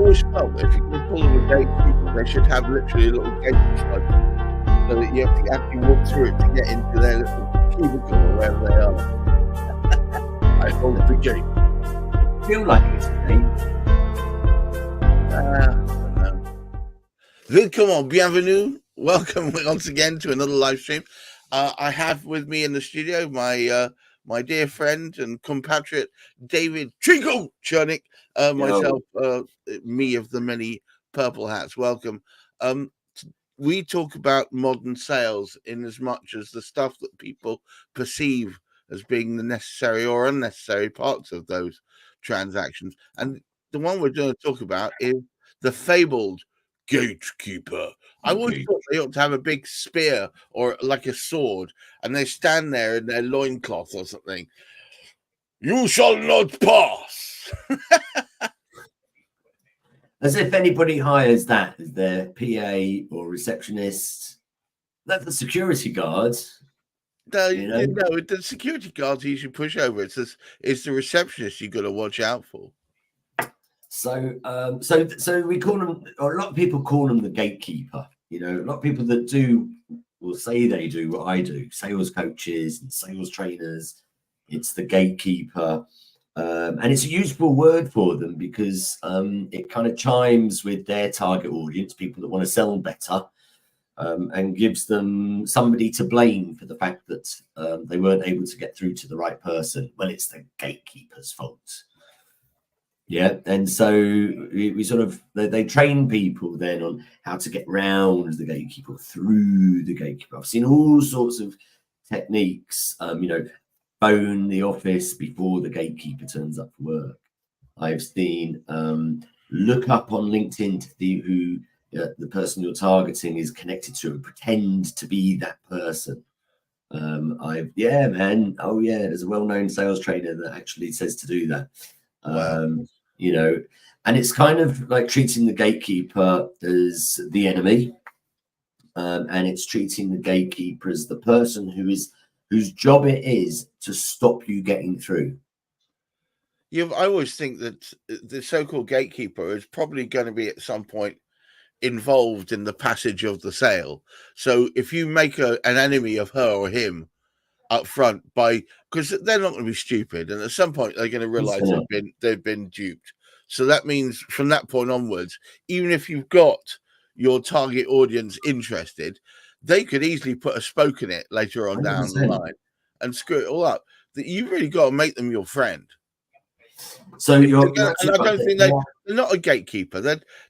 always felt that if you're going to call them a gatekeeper, they should have literally a little gate beside them, so that you have to actually walk through it to get into their little cubicle or wherever they are. I hold the gate. I feel like it's a gate. Come on, bienvenue. Welcome once again to another live stream. I have with me in the studio my dear friend and compatriot David Chernick, myself, me of the many purple hats. Welcome. We talk about modern sales in as much as the stuff that people perceive as being the necessary or unnecessary parts of those transactions. And the one we're going to talk about is the fabled gatekeeper. I always thought they ought to have a big spear or like a sword, and they stand there in their loincloth or something. You shall not pass. As if anybody hires that as their PA or receptionist. That's the security guards. No, the security guards you should push over. It's the receptionist you got to watch out for. So we call them, or a lot of people call them the gatekeeper. You know, a lot of people that will say they do what I do. Sales coaches and sales trainers. It's the gatekeeper, and it's a useful word for them because it kind of chimes with their target audience, people that want to sell better, and gives them somebody to blame for the fact that they weren't able to get through to the right person. Well, it's the gatekeeper's fault. Yeah, and so we sort of they train people then on how to get round the gatekeeper, through the gatekeeper. I've seen all sorts of techniques. Phone the office before the gatekeeper turns up for work. I've seen look up on LinkedIn to see who the person you're targeting is connected to and pretend to be that person. There's a well-known sales trainer that actually says to do that. Wow. And it's kind of like treating the gatekeeper as the enemy, and it's treating the gatekeeper as the person whose job it is to stop you getting through. I always think that the so-called gatekeeper is probably going to be at some point involved in the passage of the sale. So if you make an enemy of her or him up front, because they're not going to be stupid, and at some point they're going to realize they've been duped. So that means from that point onwards, even if you've got your target audience interested, they could easily put a spoke in it later on 100%. Down the line and screw it all up. That you've really got to make them your friend. So I don't think they're not a gatekeeper.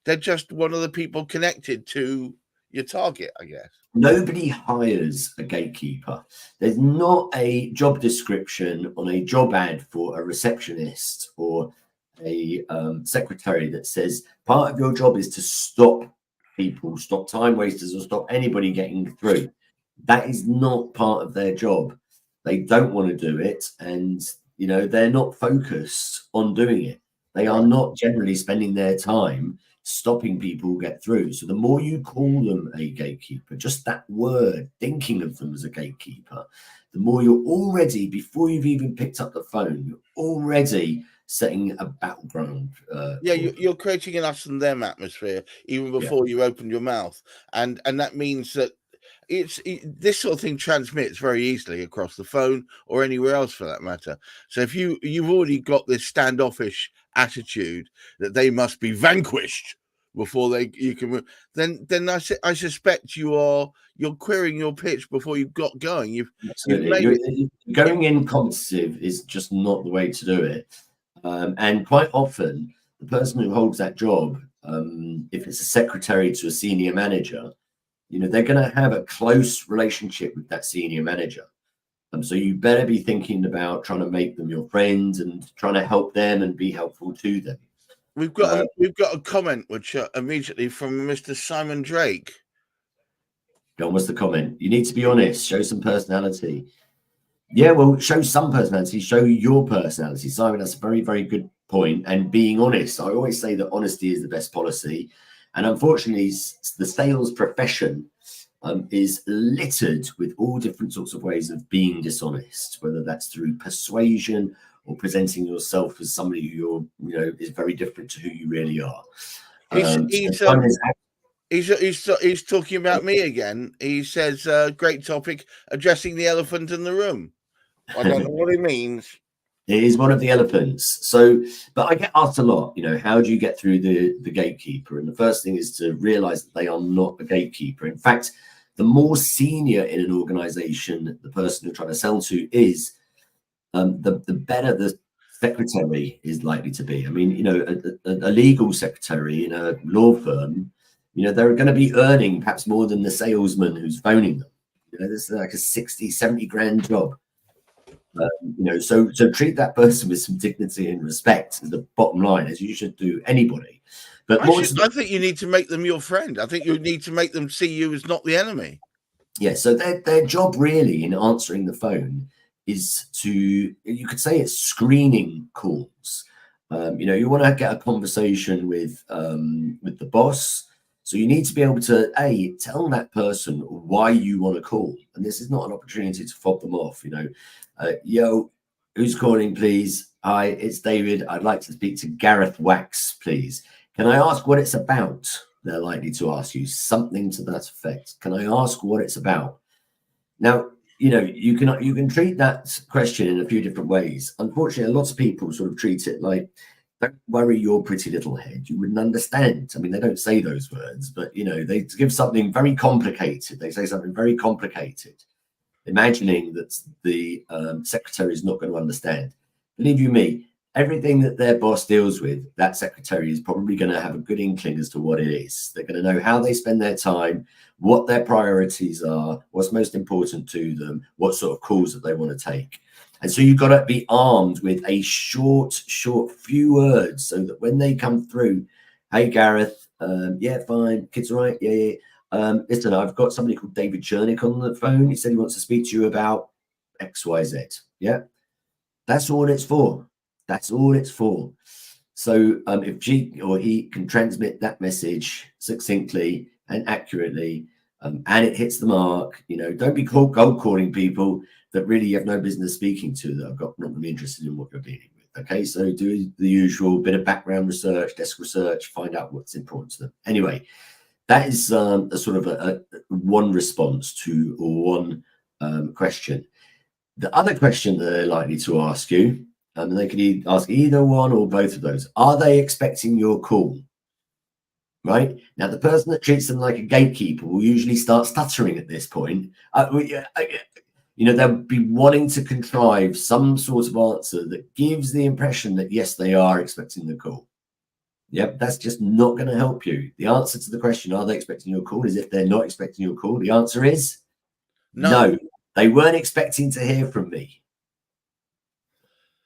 They're just one of the people connected to your target, I guess. Nobody hires a gatekeeper. There's not a job description on a job ad for a receptionist or a secretary that says part of your job is to stop people, stop time wasters, or stop anybody getting through. That is not part of their job. They don't want to do it, and they're not focused on doing it. They are not generally spending their time stopping people get through. So the more you call them a gatekeeper, just that word, thinking of them as a gatekeeper, the more you're already, before you've even picked up the phone, you're already setting a battleground. You're creating an us and them atmosphere even before you open your mouth, and that means that this sort of thing transmits very easily across the phone or anywhere else for that matter. So if you've already got this standoffish attitude that they must be vanquished before you can move, then I suspect you're querying your pitch before you've got going. You've going in competitive is just not the way to do it. And quite often, the person who holds that job, if it's a secretary to a senior manager, they're going to have a close relationship with that senior manager. So you better be thinking about trying to make them your friends and trying to help them and be helpful to them. We've got a comment which immediately from Mr. Simon Drake. John, what's the comment? You need to be honest. Show some personality. Yeah, well, show some personality. Show your personality. Simon, that's a very, very good point. And being honest. I always say that honesty is the best policy. And unfortunately, the sales profession is littered with all different sorts of ways of being dishonest, whether that's through persuasion or presenting yourself as somebody who is very different to who you really are. He's talking about me again. He says, great topic, addressing the elephant in the room. I don't know what he means. It is one of the elephants. So, but I get asked a lot, how do you get through the gatekeeper? And the first thing is to realize that they are not a gatekeeper. In fact, the more senior in an organization the person you're trying to sell to is, the better the secretary is likely to be. I mean, a legal secretary in a law firm, they're going to be earning perhaps more than the salesman who's phoning them. This is like a 60, 70 grand job. So treat that person with some dignity and respect is the bottom line, as you should do anybody. But I think you need to make them your friend. I think you need to make them see you as not the enemy. Yeah, so their job really in answering the phone is you could say it's screening calls. You want to get a conversation with the boss. So you need to be able to tell that person why you want to call. And this is not an opportunity to fob them off, yo, who's calling, please? Hi, it's David. I'd like to speak to Gareth Wax, please. Can I ask what it's about? They're likely to ask you something to that effect. Can I ask what it's about? Now, you can treat that question in a few different ways. Unfortunately, lots of people sort of treat it like, don't worry your pretty little head. You wouldn't understand. I mean, they don't say those words, but, they give something very complicated. They say something very complicated, imagining that the secretary is not going to understand. Believe you me, everything that their boss deals with, that secretary is probably going to have a good inkling as to what it is. They're going to know how they spend their time, what their priorities are, what's most important to them, what sort of calls that they want to take. And so you've got to be armed with a short few words so that when they come through, hey, Gareth, yeah, fine, kids all right? Yeah. Listen, I've got somebody called David Chernick on the phone. He said he wants to speak to you about XYZ. Yeah, that's all it's for. That's all it's for. So if she or he can transmit that message succinctly and accurately, and it hits the mark, don't be cold calling people that really you have no business speaking to, that are not really interested in what you're dealing with. Okay, so do the usual bit of background research, desk research, find out what's important to them. Anyway, that is a sort of a one response to one question. The other question that they're likely to ask you, and they can ask either one or both of those, are they expecting your call? Right? Now, the person that treats them like a gatekeeper will usually start stuttering at this point. They'll be wanting to contrive some sort of answer that gives the impression that, yes, they are expecting the call. Yep, that's just not going to help you. The answer to the question, are they expecting your call, is if they're not expecting your call, the answer is no. They weren't expecting to hear from me.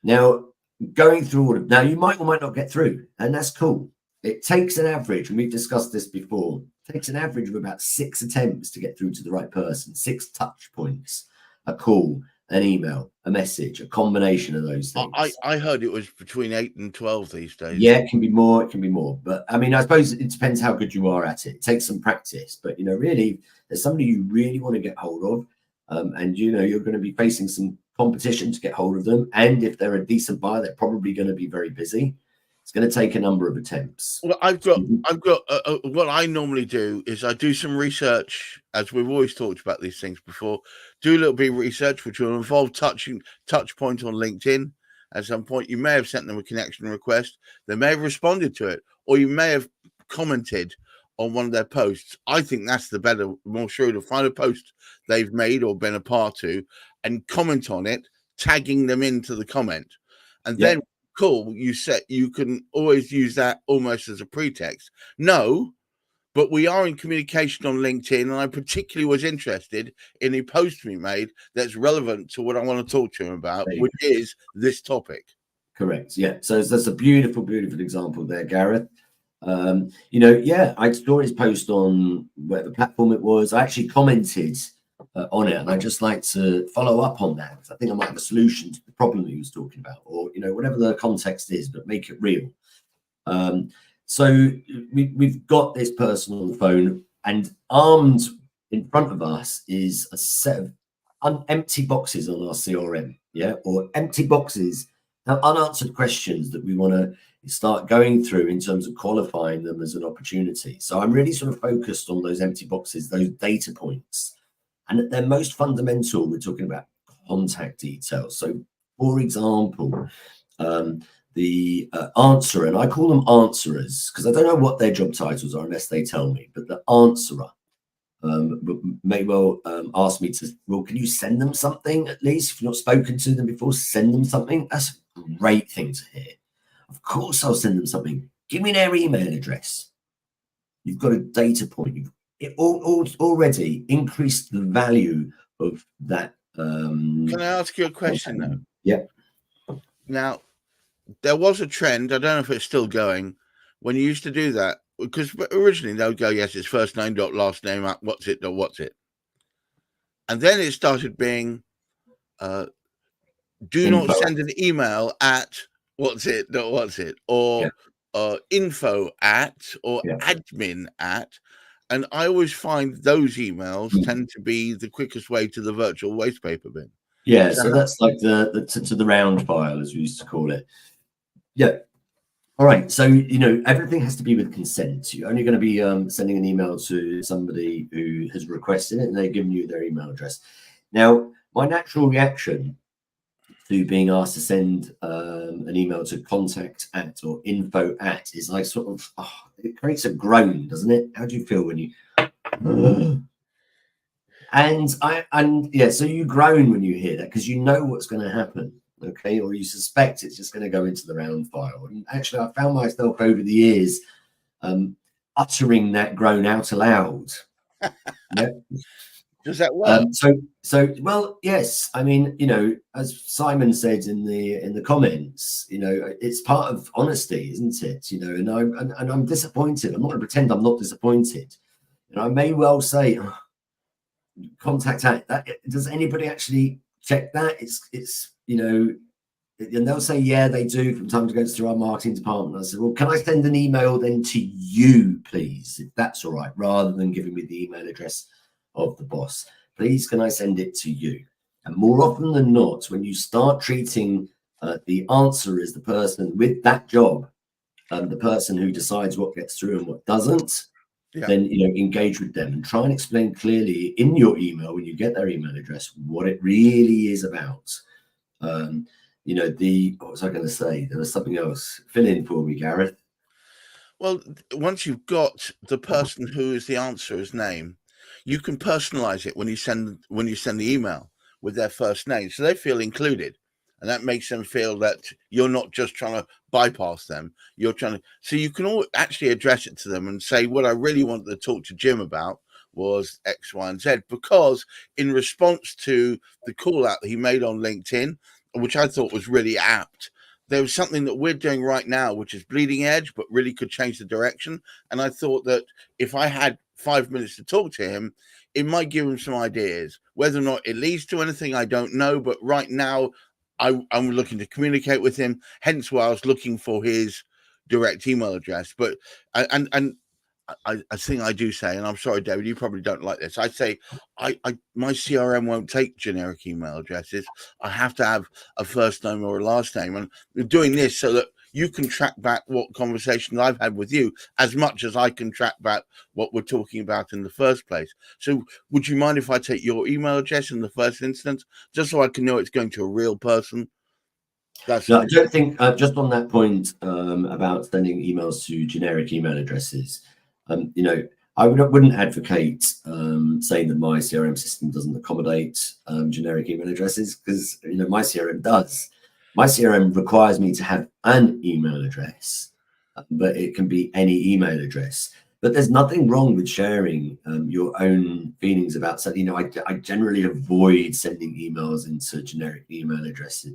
Now, going through now you might or might not get through, and that's cool. It takes an average, and we've discussed this before, it takes an average of about 6 attempts to get through to the right person, 6 touch points, a call, an email, a message, a combination of those things. I heard it was between 8 and 12 these days. Yeah, it can be more. But I mean, I suppose it depends how good you are at it. It takes some practice. But, really, there's somebody you really want to get hold of. And, you're going to be facing some competition to get hold of them. And if they're a decent buyer, they're probably going to be very busy. It's going to take a number of attempts. Well, I've got what I normally do is I do some research, as we've always talked about these things before, do a little bit of research, which will involve touch point on LinkedIn. At some point, you may have sent them a connection request. They may have responded to it, or you may have commented on one of their posts. I think that's the better, more sure to find a post they've made or been a part to and comment on it, tagging them into the comment. And then cool, you can always use that almost as a pretext. No, but we are in communication on LinkedIn, and I particularly was interested in a post we made that's relevant to what I want to talk to him about, which is this topic. Correct. Yeah. So that's a beautiful, beautiful example there, Gareth. I saw his post on whatever platform it was. I actually commented on it, and I'd just like to follow up on that, because I think I might have a solution to the problem that he was talking about, or whatever the context is, but make it real. So we've got this person on the phone, and armed in front of us is a set of empty boxes on our CRM, or empty boxes unanswered questions that we want to start going through in terms of qualifying them as an opportunity. So I'm really sort of focused on those empty boxes, those data points. And at their most fundamental, we're talking about contact details. So, for example, the answerer, and I call them answerers because I don't know what their job titles are unless they tell me, but the answerer may well ask me to, well, can you send them something at least? If you've not spoken to them before, send them something. That's a great thing to hear. Of course, I'll send them something. Give me their email address. You've got a data point. You've already increased the value of that. Can I ask you a question though? Yeah. Now, there was a trend, I don't know if it's still going, when you used to do that, because originally they would go, yes, it's first name dot last name at what's it dot what's it. And then it started being do not send an email at what's it dot what's it, or info at, or admin at. And I always find those emails tend to be the quickest way to the virtual waste paper bin. Yeah, so that's like the to the round file, as we used to call it. Yeah. All right. So, everything has to be with consent. You're only going to be sending an email to somebody who has requested it, and they've given you their email address. Now, my natural reaction to being asked to send an email to contact at or info at is like sort of, it creates a groan, doesn't it? How do you feel when you... So you groan when you hear that because you know what's going to happen, okay? Or you suspect it's just going to go into the round file. And actually, I found myself over the years uttering that groan out aloud. Yeah. Does that work? Well, yes. I mean, as Simon said in the comments, it's part of honesty, isn't it? And I'm disappointed. I'm not going to pretend I'm not disappointed. And I may well say, contact at that. Does anybody actually check that? It's and they'll say, yeah, they do from time to go through our marketing department. I said, well, can I send an email then to you, please, if that's all right, rather than giving me the email address of the boss? Please, can I send it to you? And more often than not, when you start treating the answer as the person with that job, the person who decides what gets through and what doesn't, then engage with them and try and explain clearly in your email when you get their email address what it really is about. What was I going to say? There was something else. Fill in for me, Gareth. Well, once you've got the person who is the answerer's name, you can personalize it when you send the email with their first name, so they feel included, and that makes them feel that you're not just trying to bypass them. You're trying to, so you can actually address it to them and say, what I really wanted to talk to Jim about was X, Y, and Z, because in response to the call out that he made on LinkedIn, which I thought was really apt, there was something that we're doing right now, which is bleeding edge, but really could change the direction. And I thought that if I had 5 minutes to talk to him, it might give him some ideas. Whether or not it leads to anything, I don't know. But right now, I'm looking to communicate with him. Hence why I was looking for his direct email address. But I think I do say, and I'm sorry, David, you probably don't like this. I say, my CRM won't take generic email addresses. I have to have a first name or a last name, and we're doing this so that you can track back what conversations I've had with you as much as I can track back what we're talking about in the first place. So would you mind if I take your email address in the first instance, just so I can know it's going to a real person? No, I don't think, just on that point about sending emails to generic email addresses, I wouldn't advocate saying that my CRM system doesn't accommodate generic email addresses, because my CRM does. My CRM requires me to have an email address, but it can be any email address. But there's nothing wrong with sharing your own feelings about something. I generally avoid sending emails into generic email address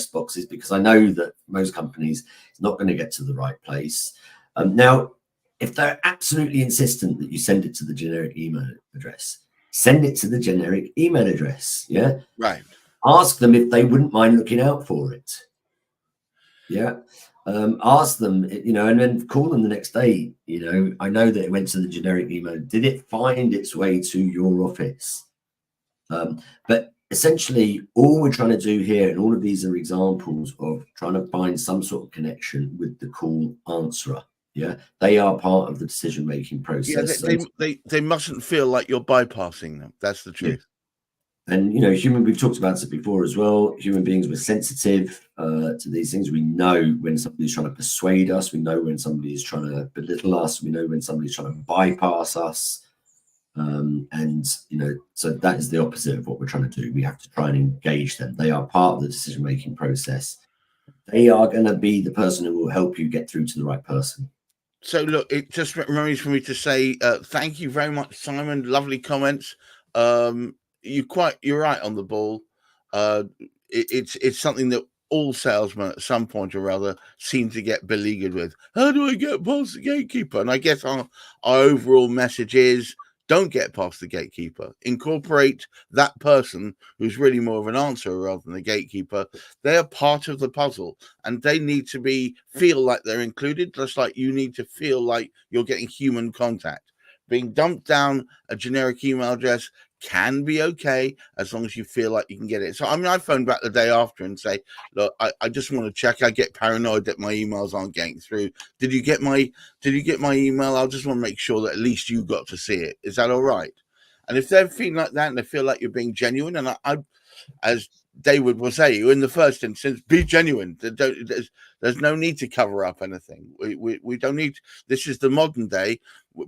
boxes, because I know that most companies, it's not going to get to the right place. Now, if they're absolutely insistent that you send it to the generic email address, send it to the generic email address. Yeah. Right. Ask them if they wouldn't mind looking out for it. Yeah. Ask them, and then call them the next day. I know that it went to the generic email. Did it find its way to your office? But essentially, all we're trying to do here, and all of these are examples of trying to find some sort of connection with the call answerer. Yeah, they are part of the decision-making process. Yeah, they mustn't feel like you're bypassing them. That's the truth. And we've talked about it before as well. Human beings, we're sensitive to these things. We know when somebody's trying to persuade us. We know when somebody's trying to belittle us. We know when somebody's trying to bypass us. So that is the opposite of what we're trying to do. We have to try and engage them. They are part of the decision-making process. They are going to be the person who will help you get through to the right person. So look, it just reminds me to say thank you very much, Simon. Lovely comments. You're right on the ball. It's something that all salesmen at some point or other seem to get beleaguered with. How do I get past the gatekeeper? And I guess our overall message is, don't get past the gatekeeper. Incorporate that person who's really more of an answer rather than the gatekeeper. They're part of the puzzle, and they need to feel like they're included, just like you need to feel like you're getting human contact. Being dumped down a generic email address can be okay as long as you feel like you can get it. So I phoned back the day after and say, look, I just want to check. I get paranoid that my emails aren't getting through. Did you get my email? I just want to make sure that at least you got to see it. Is that all right? And if they're feeling like that and they feel like you're being genuine, and I as David will say, in the first instance, be genuine. There's no need to cover up anything. We don't need. This is the modern day.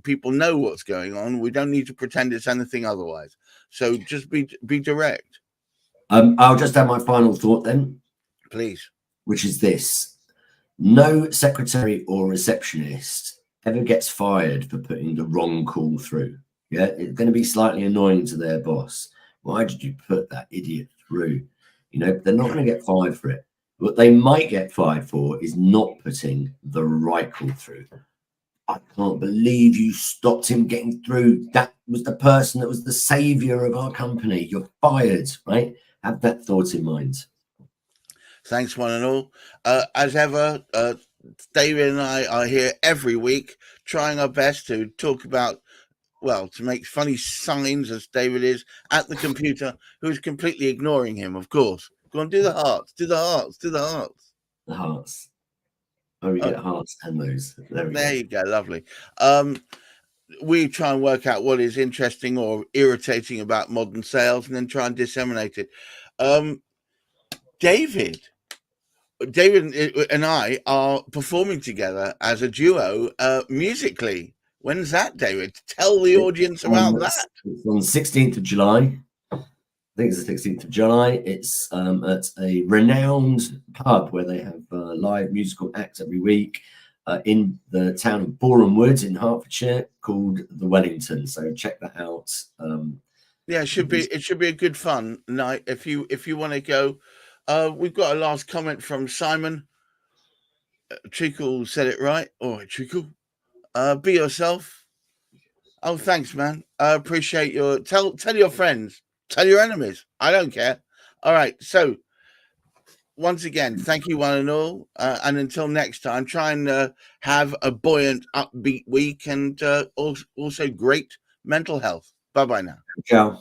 People know what's going on. We don't need to pretend it's anything otherwise. So just be direct. I'll just add my final thought then, please, which is this: no secretary or receptionist ever gets fired for putting the wrong call through. Yeah, it's going to be slightly annoying to their boss. Why did you put that idiot through? They're not going to get fired for it. What they might get fired for is not putting the right call through. I can't believe you stopped him getting through. That was the person that was the savior of our company. You're fired, right? Have that thought in mind. Thanks, one and all. As ever, David and I are here every week trying our best to talk about, to make funny signs, as David is, at the computer, who's completely ignoring him, of course. Go on, do the hearts, do the hearts, do the hearts. The hearts. Oh, we get hearts and those. There you go, lovely. We try and work out what is interesting or irritating about modern sales and then try and disseminate it. David and I are performing together as a duo musically. When's that, David? Tell the audience about that. It's on the 16th of July. I think it's the 16th of July. It's at a renowned pub where they have live musical acts every week in the town of Boreham Wood in Hertfordshire, called the Wellington. So check that out. It should be a good fun night if you want to go. We've got a last comment from Simon. Treacle said it right. All right, Treacle. Be yourself. Oh, thanks, man. I appreciate your tell your friends, tell your enemies. I don't care. All right. So once again, thank you one and all. And until next time, try and have a buoyant, upbeat week and also great mental health. Bye-bye now. Ciao.